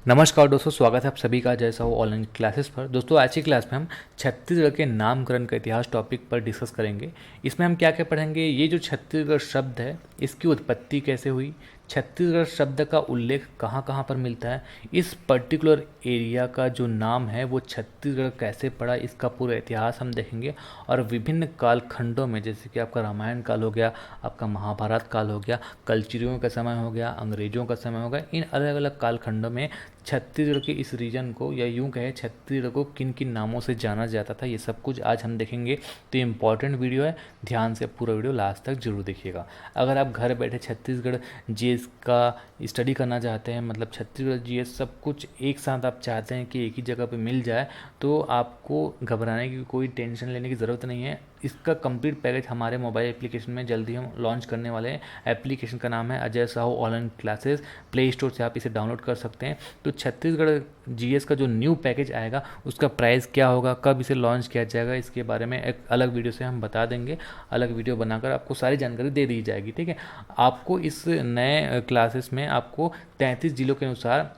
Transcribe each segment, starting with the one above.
नमस्कार दोस्तों, स्वागत है आप सभी का जैसा हो ऑनलाइन क्लासेस पर। दोस्तों आज की क्लास में हम छत्तीसगढ़ के नामकरण का इतिहास टॉपिक पर डिस्कस करेंगे। इसमें हम क्या क्या पढ़ेंगे, ये जो छत्तीसगढ़ शब्द है इसकी उत्पत्ति कैसे हुई, छत्तीसगढ़ शब्द का उल्लेख कहाँ कहाँ पर मिलता है, इस पर्टिकुलर एरिया का जो नाम है वो छत्तीसगढ़ कैसे पड़ा, इसका पूरा इतिहास हम देखेंगे। और विभिन्न कालखंडों में जैसे कि आपका रामायण काल हो गया, आपका महाभारत काल हो गया, कलचुरियों का समय हो गया, अंग्रेजों का समय हो गया, इन अलग अलग कालखंडों में छत्तीसगढ़ के इस रीजन को या यूं कहे छत्तीसगढ़ को किन किन नामों से जाना जाता था, ये सब कुछ आज हम देखेंगे। तो ये इंपॉर्टेंट वीडियो है, ध्यान से पूरा वीडियो लास्ट तक जरूर देखिएगा। अगर आप घर बैठे छत्तीसगढ़ जीएस का स्टडी करना चाहते हैं, मतलब छत्तीसगढ़ जीएस सब कुछ एक साथ आप चाहते हैं कि एक ही जगह पे मिल जाए, तो आपको घबराने की कोई टेंशन लेने की ज़रूरत नहीं है। इसका कंप्लीट पैकेज हमारे मोबाइल एप्लीकेशन में जल्दी हम लॉन्च करने वाले हैं। एप्लीकेशन का नाम है Ajay Sahu online classes. Play store से आप इसे डाउनलोड कर सकते हैं। तो छत्तीसगढ़ जीएस का जो न्यू पैकेज आएगा उसका प्राइस क्या होगा, कब इसे लॉन्च किया जाएगा, इसके बारे में एक अलग वीडियो से हम बता देंगे। अलग वीडियो बनाकर आपको सारी जानकारी दे दी जाएगी, ठीक है। आपको इस नए क्लासेस में आपको 33 जिलों के अनुसार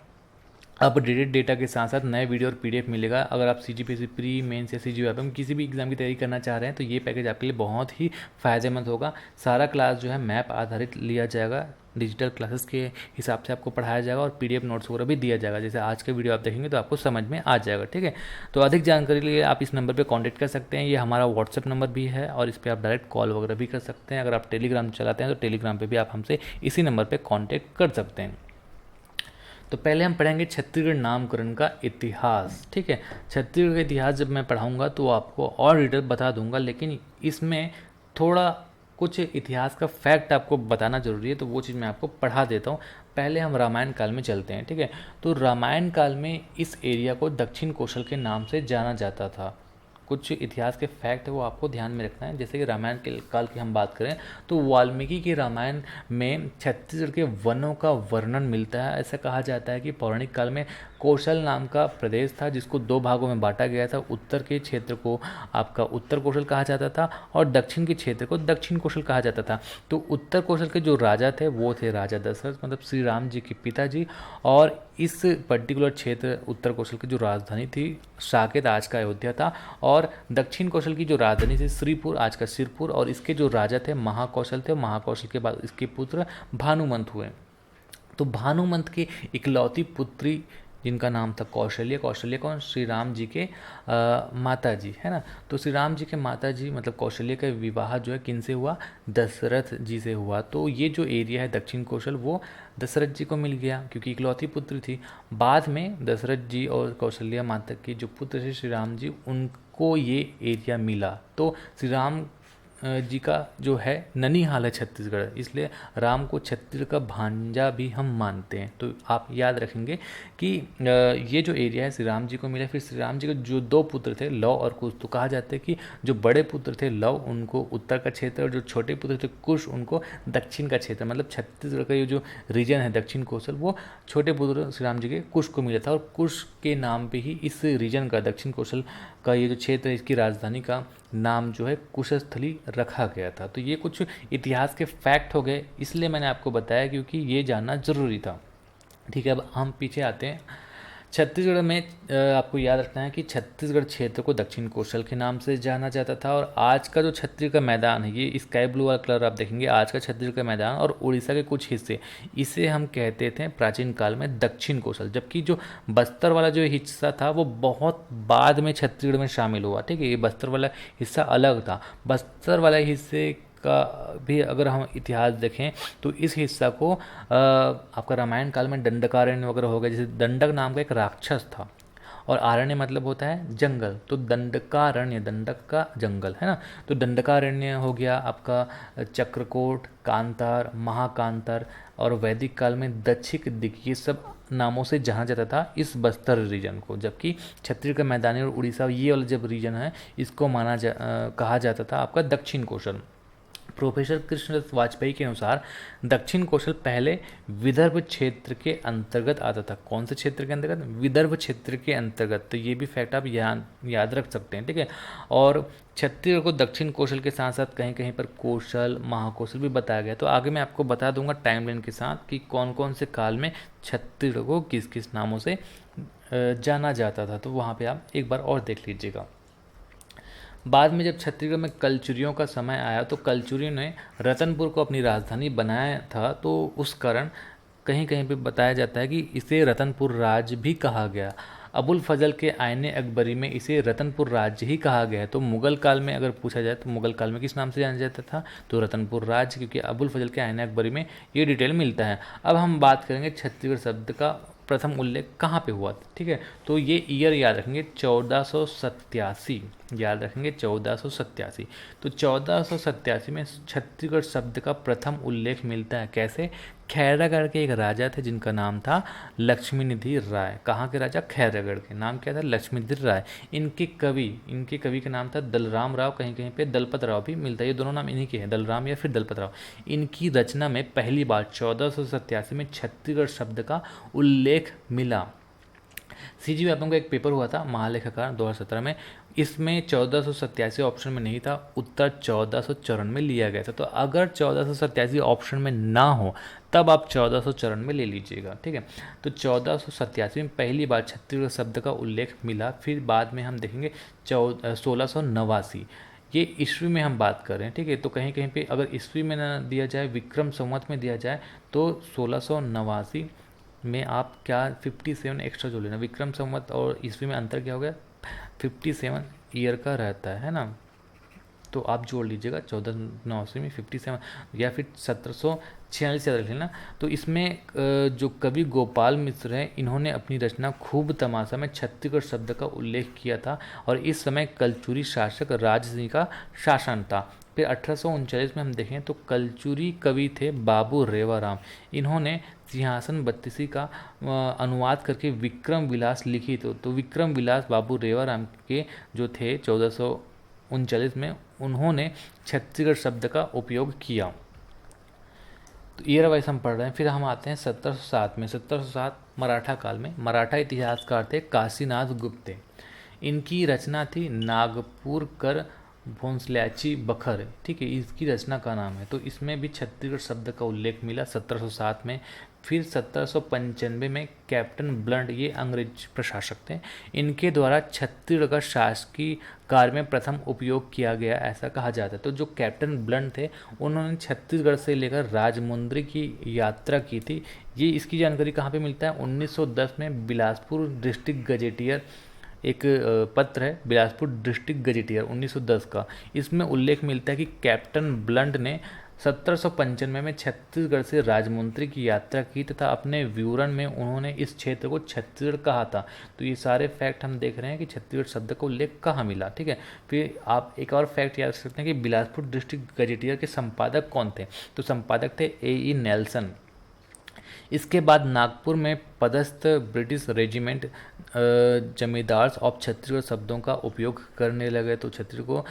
अपडेटेड डेटा के साथ साथ नए वीडियो और पीडीएफ मिलेगा। अगर आप सीजीपीएससी प्री मेंस या सीजीएल में किसी भी एग्जाम की तैयारी करना चाह रहे हैं तो ये पैकेज आपके लिए बहुत ही फ़ायदेमंद होगा। सारा क्लास जो है मैप आधारित लिया जाएगा, डिजिटल क्लासेस के हिसाब से आपको पढ़ाया जाएगा और पीडीएफ नोट्स वगैरह भी दिया जाएगा। जैसे आज का वीडियो आप देखेंगे तो आपको समझ में आ जाएगा, ठीक है। तो अधिक जानकारी के लिए आप इस नंबर पर कॉन्टैक्ट कर सकते हैं। ये हमारा व्हाट्सएप नंबर भी है और इस पर आप डायरेक्ट कॉल वगैरह भी कर सकते हैं। अगर आप टेलीग्राम चलाते हैं तो टेलीग्राम पर भी आप हमसे इसी नंबर पर कॉन्टैक्ट कर सकते हैं। तो पहले हम पढ़ेंगे छत्तीसगढ़ नामकरण का इतिहास, ठीक है। छत्तीसगढ़ का इतिहास जब मैं पढ़ाऊंगा तो आपको और डिटेल बता दूंगा, लेकिन इसमें थोड़ा कुछ इतिहास का फैक्ट आपको बताना जरूरी है, तो वो चीज़ मैं आपको पढ़ा देता हूँ। पहले हम रामायण काल में चलते हैं, ठीक है। तो रामायण काल में इस एरिया को दक्षिण कौशल के नाम से जाना जाता था। कुछ इतिहास के फैक्ट है वो आपको ध्यान में रखना है। जैसे कि रामायण के काल की हम बात करें तो वाल्मीकि के रामायण में छत्तीसगढ़ के वनों का वर्णन मिलता है। ऐसा कहा जाता है कि पौराणिक काल में कौशल नाम का प्रदेश था जिसको दो भागों में बांटा गया था। उत्तर के क्षेत्र को आपका उत्तर कौशल कहा जाता था और दक्षिण के क्षेत्र को दक्षिण कौशल कहा जाता था। तो उत्तर कौशल के जो राजा थे वो थे राजा दशरथ, मतलब श्री राम जी के पिताजी। और इस पर्टिकुलर क्षेत्र उत्तर कौशल की जो राजधानी थी साकेत, आज का अयोध्या था। और दक्षिण कौशल की जो राजधानी थी श्रीपुर, आज का सिरपुर। और इसके जो राजा थे महाकौशल थे। महाकौशल के बाद इसके पुत्र भानुमंत हुए। तो भानुमंत की इकलौती पुत्री जिनका नाम था कौशल्य। कौशल्य कौन? श्री राम जी के माता जी, है ना। तो श्री राम जी के माता जी मतलब कौशल्य का विवाह जो है किन से हुआ? दशरथ जी से हुआ। तो ये जो एरिया है दक्षिण कौशल वो दशरथ जी को मिल गया क्योंकि इकलौती पुत्र थी। बाद में दशरथ जी और कौशल्या माता के जो पुत्र थे श्री राम जी, उनको ये एरिया मिला। तो श्री राम जी का जो है ननिहाल है छत्तीसगढ़, इसलिए राम को छत्तीसगढ़ का भांजा भी हम मानते हैं। तो आप याद रखेंगे कि ये जो एरिया है श्री राम जी को मिला। फिर श्री राम जी के जो दो पुत्र थे लव और कुश, तो कहा जाता है कि जो बड़े पुत्र थे लव उनको उत्तर का क्षेत्र और जो छोटे पुत्र थे कुश उनको दक्षिण का क्षेत्र, मतलब छत्तीसगढ़ का ये जो रीजन है दक्षिण कौशल वो छोटे पुत्र श्री राम जी के कुश को मिला था। और कुश के नाम पे ही इस रीजन का दक्षिण कौशल का ये जो क्षेत्र है इसकी राजधानी का नाम जो है कुशस्थली रखा गया था। तो ये कुछ इतिहास के फैक्ट हो गए, इसलिए मैंने आपको बताया क्योंकि ये जानना ज़रूरी था, ठीक है। अब हम पीछे आते हैं। छत्तीसगढ़ में आपको याद रखना है कि छत्तीसगढ़ क्षेत्र को दक्षिण कौशल के नाम से जाना जाता था। और आज का जो छत्तीसगढ़ का मैदान है, ये स्काई ब्लू वाला कलर आप देखेंगे, आज का छत्तीसगढ़ का मैदान और उड़ीसा के कुछ हिस्से, इसे हम कहते थे प्राचीन काल में दक्षिण कौशल। जबकि जो बस्तर वाला जो हिस्सा था वो बहुत बाद में छत्तीसगढ़ में शामिल हुआ, ठीक है। ये बस्तर वाला हिस्सा अलग था। बस्तर वाला हिस्से का भी अगर हम इतिहास देखें तो इस हिस्सा को आपका रामायण काल में दंडकारण्य वगैरह हो गया। जैसे दंडक नाम का एक राक्षस था और आरण्य मतलब होता है जंगल, तो दंडकारण्य, दंडक का जंगल, है ना। तो दंडकारण्य हो गया आपका चक्रकोट, कांतार, महाकांतार और वैदिक काल में दक्षिक दिक, ये सब नामों से जाना जाता था इस बस्तर रीजन को। जबकि छत्तीसगढ़ का मैदानी और उड़ीसा ये वाला जब रीजन है इसको कहा जाता था आपका दक्षिण कौशल। प्रोफेसर कृष्णदत्त वाजपेयी के अनुसार दक्षिण कौशल पहले विदर्भ क्षेत्र के अंतर्गत आता था। कौन से क्षेत्र के अंतर्गत? विदर्भ क्षेत्र के अंतर्गत। तो ये भी फैक्ट आप याद रख सकते हैं, ठीक है। और छत्तीसगढ़ को दक्षिण कौशल के साथ साथ कहीं कहीं पर कौशल, महाकौशल भी बताया गया। तो आगे मैं आपको बता दूंगा टाइमलाइन के साथ कि कौन कौन से काल में छत्तीसगढ़ को किस किस नामों से जाना जाता था। तो वहाँ पे आप एक बार और देख लीजिएगा। बाद में जब छत्तीसगढ़ में कलचुरियों का समय आया तो कलचुरियों ने रतनपुर को अपनी राजधानी बनाया था। तो उस कारण कहीं कहीं पे बताया जाता है कि इसे रतनपुर राज्य भी कहा गया। अबुल फजल के आईने अकबरी में इसे रतनपुर राज्य ही कहा गया है। तो मुगल काल में अगर पूछा जाए तो मुगल काल में किस नाम से जाना जाता था? तो रतनपुर राज्य, क्योंकि अबुल फजल के आईने अकबरी में ये डिटेल मिलता है। अब हम बात करेंगे छत्तीसगढ़ शब्द का प्रथम उल्लेख कहाँ पे हुआ था, ठीक है। तो ये ईयर याद रखेंगे 1487, याद रखेंगे 1487। तो 1487 में छत्तीसगढ़ शब्द का प्रथम उल्लेख मिलता है। कैसे? खैरागढ़ के एक राजा थे जिनका नाम था लक्ष्मीनिधि राय। कहाँ के राजा? खैरागढ़ के। नाम क्या था? लक्ष्मीनिधि राय। इनके कवि का नाम था दलराम राव, कहीं कहीं पे दलपत राव भी मिलता है। ये दोनों नाम इन्हीं के हैं, दलराम या फिर दलपत राव। इनकी रचना में पहली बार 1487 में छत्तीसगढ़ शब्द का उल्लेख मिला। सीजी व्यापम का एक पेपर हुआ था महालेखाकार 2017 में, इसमें 1487 ऑप्शन में नहीं था, उत्तर 1454 में लिया गया था। तो अगर 1487 ऑप्शन में ना हो तब आप 1454 में ले लीजिएगा, ठीक है। तो 1487 में पहली बार छत्तीसगढ़ शब्द का उल्लेख मिला। फिर बाद में हम देखेंगे 1689, ये ईस्वी में हम बात कर रहे हैं, ठीक है। तो कहीं कहीं पे अगर ईस्वी में ना दिया जाए, विक्रम संवत में दिया जाए, तो 1689 में आप क्या 57 एक्स्ट्रा जो लेना, विक्रम संवत और ईस्वी में अंतर क्या हो गया? 57 ईयर का रहता है ना। तो आप जोड़ लीजिएगा 1489 में 57 या फिर 1746 याद रख लेना। तो इसमें जो कवि गोपाल मिश्र हैं, इन्होंने अपनी रचना खूब तमाशा में छत्तीसगढ़ शब्द का उल्लेख किया था और इस समय कलचुरी शासक राज सिंह का शासन था। फिर 1839 में हम देखें तो कलचुरी कवि थे बाबू रेवाराम। इन्होंने सिंहासन बत्तीसी का अनुवाद करके विक्रम विलास लिखी। तो विक्रम विलास बाबू रेवाराम के जो थे 1439 में, उन्होंने छत्तीसगढ़ शब्द का उपयोग किया। तो ईयर वाइज हम पढ़ रहे हैं। फिर हम आते हैं 1707 में। 1707 मराठा काल में मराठा इतिहासकार थे काशीनाथ गुप्ते। इनकी रचना थी नागपुर कर भोंसल्याची बखर, ठीक है, इसकी रचना का नाम है। तो इसमें भी छत्तीसगढ़ शब्द का उल्लेख मिला 1707 में। फिर 1795 में कैप्टन ब्लंट, ये अंग्रेज प्रशासक थे, इनके द्वारा छत्तीसगढ़ का शासकीय कार्य में प्रथम उपयोग किया गया, ऐसा कहा जाता है। तो जो कैप्टन ब्लंट थे, उन्होंने छत्तीसगढ़ से लेकर राजमुंद्री की यात्रा की थी। ये इसकी जानकारी कहाँ पे मिलता है? 1910 में बिलासपुर डिस्ट्रिक्ट गजेटियर एक पत्र है, बिलासपुर डिस्ट्रिक्ट गजेटियर 1910 का। इसमें उल्लेख मिलता है कि कैप्टन ब्लंट ने 1795 में छत्तीसगढ़ से राजमुंद्री की यात्रा की तथा अपने विवरण में उन्होंने इस क्षेत्र को छत्तीसगढ़ कहा था। तो ये सारे फैक्ट हम देख रहे हैं कि छत्तीसगढ़ शब्द का उल्लेख कहाँ मिला, ठीक है। फिर आप एक और फैक्ट याद रख सकते हैं कि बिलासपुर डिस्ट्रिक्ट गजेटियर के संपादक कौन थे? तो संपादक थे ए नेल्सन। इसके बाद नागपुर में पदस्थ British regiment zamindars of Chhattisgarh शब्दों का उपयोग करने लगे। तो छत्तीसगढ़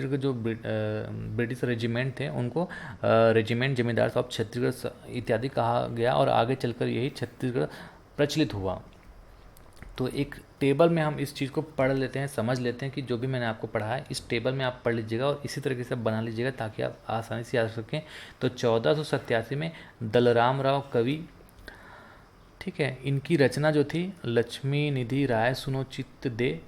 के जो ब्रिटिश रेजिमेंट थे उनको रेजिमेंट जमींदार्स ऑफ छत्तीसगढ़ इत्यादि कहा गया और आगे चलकर यही छत्तीसगढ़ प्रचलित हुआ। तो एक टेबल में हम इस चीज़ को पढ़ लेते हैं, समझ लेते हैं कि जो भी मैंने आपको पढ़ा है इस टेबल में आप पढ़ लीजिएगा और इसी तरीके से बना लीजिएगा ताकि आप आसानी से याद रख सकें। तो 1487 में दलराम राव कवि, ठीक है, इनकी रचना जो थी लक्ष्मी निधि राय सुनो चित्त दे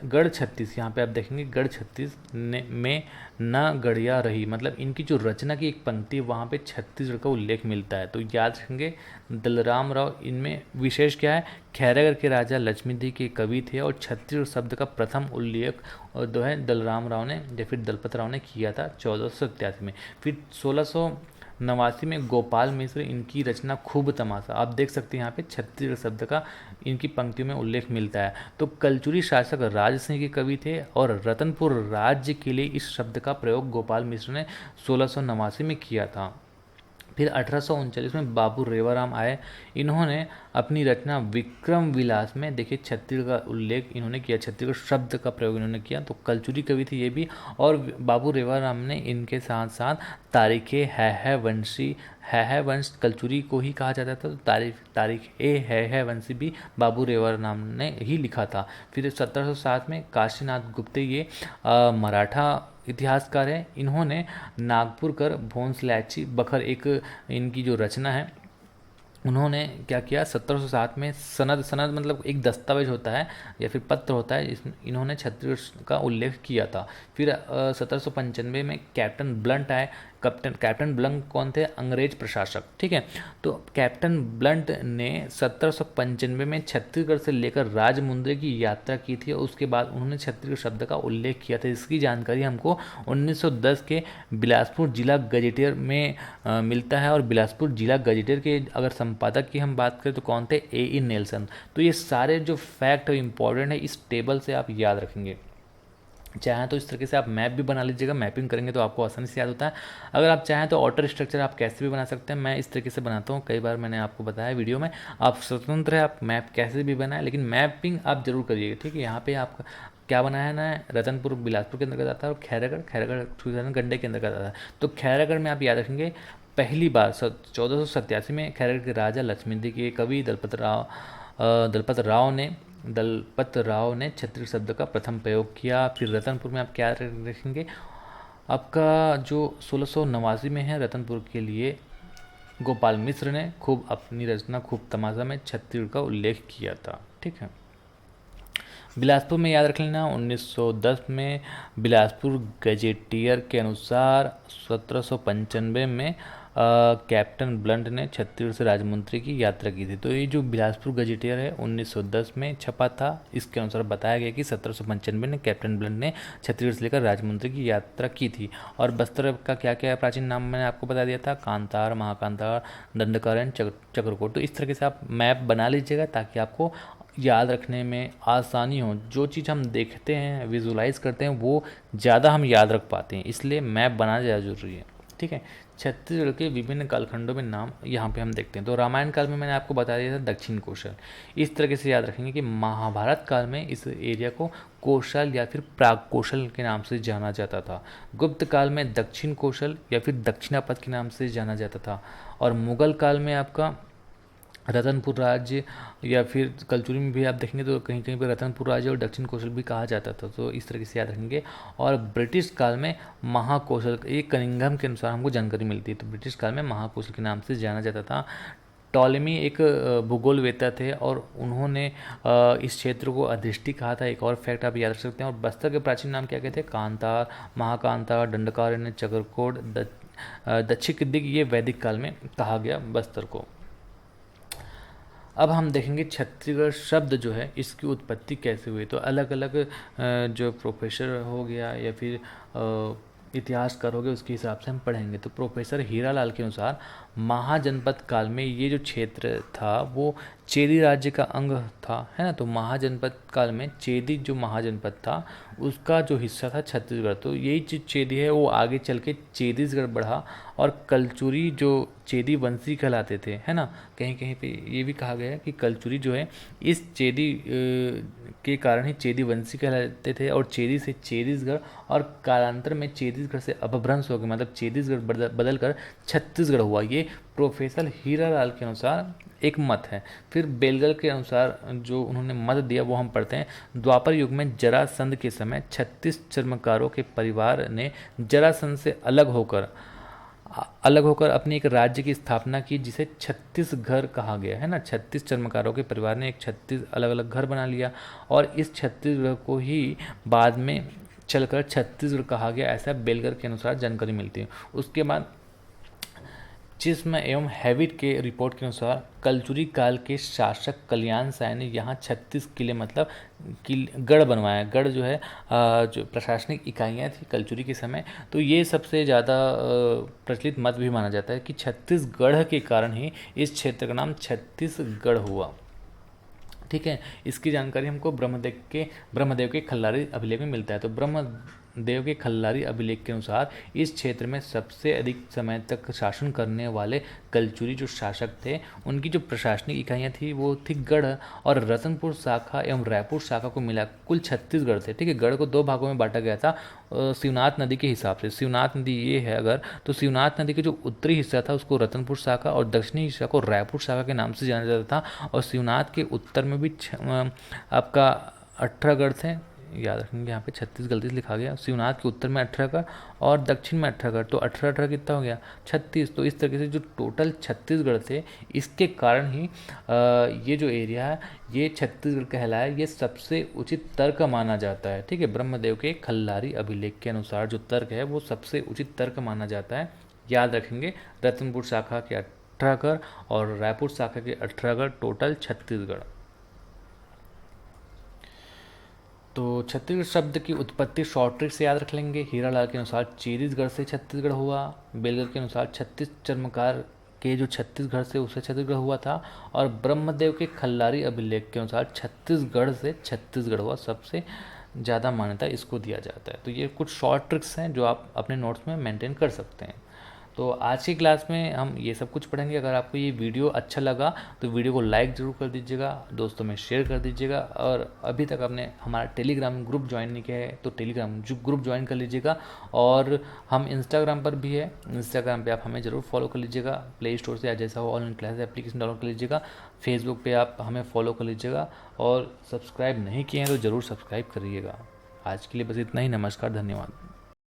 गढ़ 36, यहाँ पे आप देखेंगे गढ़ 36 में न गढ़िया रही, मतलब इनकी जो रचना की एक पंक्ति वहाँ पे छत्तीसगढ़ का उल्लेख मिलता है। तो याद रखेंगे दलराम राव, इनमें विशेष क्या है, खैरागढ़ के राजा लक्ष्मीनिधि के कवि थे और छत्तीसगढ़ शब्द का प्रथम उल्लेख जो है दलराम राव ने या फिर दलपत राव ने किया था 1487 में। फिर 1689 में गोपाल मिश्र, इनकी रचना खूब तमाशा, आप देख सकते हैं यहाँ पे छत्तीसगढ़ शब्द का इनकी पंक्तियों में उल्लेख मिलता है। तो कलचुरी शासक राज सिंह के कवि थे और रतनपुर राज्य के लिए इस शब्द का प्रयोग गोपाल मिश्र ने 1689 में किया था। फिर 1839 में बाबू रेवाराम आए। इन्होंने अपनी रचना विक्रम विलास में देखिए छत्तीसगढ़ का उल्लेख इन्होंने किया, छत्तीसगढ़ शब्द का प्रयोग इन्होंने किया। तो कलचुरी कवि थी ये भी। और बाबू रेवाराम ने इनके साथ साथ तारीखे है वंशी, है वंश कलचुरी को ही कहा जाता था। तो तारीख है वंशी भी बाबू रेवाराम ने ही लिखा था। फिर 1707 में काशीनाथ गुप्ते ये मराठा इतिहासकार है। इन्होंने नागपुरकर भोंसलैची बखर एक इनकी जो रचना है, उन्होंने क्या किया 1707 में सनद मतलब एक दस्तावेज होता है या फिर पत्र होता है, इन्होंने छत्तीसगढ़ का उल्लेख किया था। फिर 1795 में कैप्टन ब्लंट आए। कैप्टन ब्लंट कौन थे? अंग्रेज प्रशासक, ठीक है। तो कैप्टन ब्लंट ने 1795 में छत्तीसगढ़ से लेकर राजमुंद्री की यात्रा की थी और उसके बाद उन्होंने छत्तीसगढ़ शब्द का उल्लेख किया था। इसकी जानकारी हमको 1910 के बिलासपुर जिला गजेटियर में मिलता है। और बिलासपुर जिला गजेटियर के अगर संपादक की हम बात करें तो कौन थे? ए नेल्सन। तो ये सारे जो फैक्ट इंपॉर्टेंट है इस टेबल से आप याद रखेंगे। चाहें तो इस तरीके से आप मैप भी बना लीजिएगा, मैपिंग करेंगे तो आपको आसानी से याद होता है। अगर आप चाहें तो ऑर्डर स्ट्रक्चर आप कैसे भी बना सकते हैं, मैं इस तरीके से बनाता हूँ, कई बार मैंने आपको बताया वीडियो में। आप स्वतंत्र है, आप मैप कैसे भी बनाएं, लेकिन मैपिंग आप जरूर करिएगा, ठीक है। यहाँ पे आपका क्या बनाना है? रतनपुर बिलासपुर के अंतर्गत आता है और खैरागढ़ गंडे के अंतर्गत आता है। तो खैरागढ़ में आप याद रखेंगे पहली बार 1487 में खैरागढ़ के राजा लक्ष्मण के कवि दलपत राव ने छत्तीसगढ़ शब्द का प्रथम प्रयोग किया। फिर रतनपुर में आप क्या रखेंगे? आपका जो 1689 में है रतनपुर के लिए गोपाल मिश्र ने खूब अपनी रचना खूब तमाशा में छत्तीसगढ़ का उल्लेख किया था, ठीक है। बिलासपुर में याद रख लेना 1910 में बिलासपुर गजेटियर के अनुसार 1795 में कैप्टन ब्लंट ने छत्तीसगढ़ से राजमुंद्री की यात्रा की थी। तो ये जो बिलासपुर गजेटियर है 1910 में छपा था। इसके अनुसार बताया गया कि 1795 में कैप्टन ब्लंट ने छत्तीसगढ़ से लेकर राजमुंद्री की यात्रा की थी। और बस्तर का क्या क्या प्राचीन नाम मैंने आपको बता दिया था? कांतार, महाकांतार, दंडकारण्य, चक्रकोट। तो इस तरीके से आप मैप बना लीजिएगा ताकि आपको याद रखने में आसानी हो। जो चीज़ हम देखते हैं, विजुलाइज करते हैं, वो ज़्यादा हम याद रख पाते हैं, इसलिए मैप बनाना ज़्यादा जरूरी है, ठीक है। छत्तीसगढ़ के विभिन्न कालखंडों में नाम यहाँ पे हम देखते हैं। तो रामायण काल में मैंने आपको बता दिया था दक्षिण कौशल। इस तरीके से याद रखेंगे कि महाभारत काल में इस एरिया को कौशल या फिर प्राग कौशल के नाम से जाना जाता था। गुप्त काल में दक्षिण कौशल या फिर दक्षिणापथ के नाम से जाना जाता था। और मुगल काल में आपका रतनपुर राज्य या फिर कलचुरी में भी आप देखेंगे तो कहीं कहीं पर रतनपुर राज्य और दक्षिण कौशल भी कहा जाता था। तो इस तरीके से याद रखेंगे। और ब्रिटिश काल में महाकौशल, ये कनिंघम के अनुसार हमको जानकारी मिलती है। तो ब्रिटिश काल में महाकौशल के नाम से जाना जाता था। टॉलेमी एक भूगोलवेत्ता थे और उन्होंने इस क्षेत्र को अधिष्टि कहा था। एक और फैक्ट आप याद रख सकते हैं। और बस्तर के प्राचीन नाम क्या कहते हैं? कांतार, महाकांतार, दंडकारण्य, चक्रकोट, दक्षिण दिग, ये वैदिक काल में कहा गया बस्तर को। अब हम देखेंगे छत्तीसगढ़ शब्द जो है इसकी उत्पत्ति कैसे हुई। तो अलग अलग जो प्रोफेसर हो गया या फिर इतिहासकार हो गए उसके हिसाब से हम पढ़ेंगे। तो प्रोफेसर हीरालाल के अनुसार महाजनपद काल में ये जो क्षेत्र था वो चेदी राज्य का अंग था, है ना। तो महाजनपद काल में चेदी जो महाजनपद था उसका जो हिस्सा था छत्तीसगढ़। तो यही जो चेदी है वो आगे चल के चेदीसगढ़ बढ़ा और कलचुरी जो चेदी वंशी कहलाते थे, है ना। कहीं कहीं पे ये भी कहा गया है कि कलचुरी जो है इस चेदी के कारण ही चेदी वंशी कहलाते थे और चेदी से चेदीसगढ़ और कालांतर में चेदीसगढ़ से अपभ्रंश हो गया, मतलब चेदीसगढ़ बदल कर छत्तीसगढ़ हुआ। ये प्रोफेसर हीरालाल के अनुसार एक मत है। फिर बेलगल के अनुसार जो उन्होंने मत दिया वो हम पढ़ते हैं। द्वापर युग में जरासंध के समय 36 चर्मकारों के परिवार ने जरासंध से अलग होकर अपनी एक राज्य की स्थापना की जिसे छत्तीसगढ़ कहा गया, है ना। 36 चर्मकारों के परिवार ने एक 36 अलग अलग घर बना लिया और इस छत्तीसगढ़ को ही बाद में चलकर छत्तीसगढ़ कहा गया, ऐसा बेलगर के अनुसार जानकारी मिलती है। उसके बाद जिस्म एवं हैबिट के रिपोर्ट के अनुसार कलचुरी काल के शासक कल्याण साय ने यहाँ 36 किले मतलब गढ़ बनवाया। गढ़ जो है जो प्रशासनिक इकाइयाँ थी कलचुरी के समय, तो ये सबसे ज़्यादा प्रचलित मत भी माना जाता है कि छत्तीसगढ़ के कारण ही इस क्षेत्र का नाम छत्तीसगढ़ हुआ, ठीक है। इसकी जानकारी हमको ब्रह्मदेव के खल्लारी अभिलेख में मिलता है। तो देव के खल्लारी अभिलेख के अनुसार इस क्षेत्र में सबसे अधिक समय तक शासन करने वाले कलचुरी जो शासक थे, उनकी जो प्रशासनिक इकाइयाँ थी वो थी गढ़ और रतनपुर शाखा एवं रायपुर शाखा को मिला कुल 36 गढ़ थे। ठीक है, गढ़ को 2 भागों में बांटा गया था शिवनाथ नदी के हिसाब से। शिवनाथ नदी ये है अगर, तो शिवनाथ नदी के जो उत्तरी हिस्सा था उसको रतनपुर शाखा और दक्षिणी हिस्सा को रायपुर शाखा के नाम से जाना जाता था। और शिवनाथ के उत्तर में भी आपका 18 गढ़ थे, याद रखेंगे यहाँ पे 36 गलती से लिखा गया। शिवनाथ के उत्तर में 18 गढ़ और दक्षिण में 18 गढ़, तो 18 कितना हो गया 36। तो इस तरीके से जो टोटल 36 गढ़ थे, इसके कारण ही ये जो एरिया है ये छत्तीसगढ़ कहलाया। ये सबसे उचित तर्क माना जाता है। ठीक है, ब्रह्मदेव के खल्लारी अभिलेख के अनुसार जो तर्क है वो सबसे उचित तर्क माना जाता है। याद रखेंगे, रतनपुर शाखा के 18 गढ़ और रायपुर शाखा के 18 गढ़, टोटल 36 गढ़। तो छत्तीसगढ़ शब्द की उत्पत्ति शॉर्ट ट्रिक से याद रख लेंगे। हीरालाल के अनुसार चेरीसगढ़ से छत्तीसगढ़ हुआ। बेलगर के अनुसार छत्तीस चर्मकार के जो छत्तीसगढ़ से उससे छत्तीसगढ़ हुआ था। और ब्रह्मदेव के खल्लारी अभिलेख के अनुसार छत्तीसगढ़ से छत्तीसगढ़ हुआ। सबसे ज़्यादा मान्यता इसको दिया जाता है। तो ये कुछ शॉर्ट ट्रिक्स हैं जो आप अपने नोट्स में मेंटेन कर सकते हैं। तो आज की क्लास में हम ये सब कुछ पढ़ेंगे। अगर आपको ये वीडियो अच्छा लगा तो वीडियो को लाइक ज़रूर कर दीजिएगा, दोस्तों में शेयर कर दीजिएगा। और अभी तक आपने हमारा टेलीग्राम ग्रुप ज्वाइन नहीं किया है तो टेलीग्राम ग्रुप ज्वाइन कर लीजिएगा। और हम इंस्टाग्राम पर भी है, इंस्टाग्राम पे आप हमें ज़रूर फॉलो कर लीजिएगा। प्ले स्टोर से जैसा हो ऑनलाइन क्लास एप्लीकेशन डाउनलोड कर लीजिएगा। फेसबुक पे आप हमें फॉलो कर लीजिएगा और सब्सक्राइब नहीं किए हैं तो ज़रूर सब्सक्राइब करिएगा। आज के लिए बस इतना ही। नमस्कार, धन्यवाद।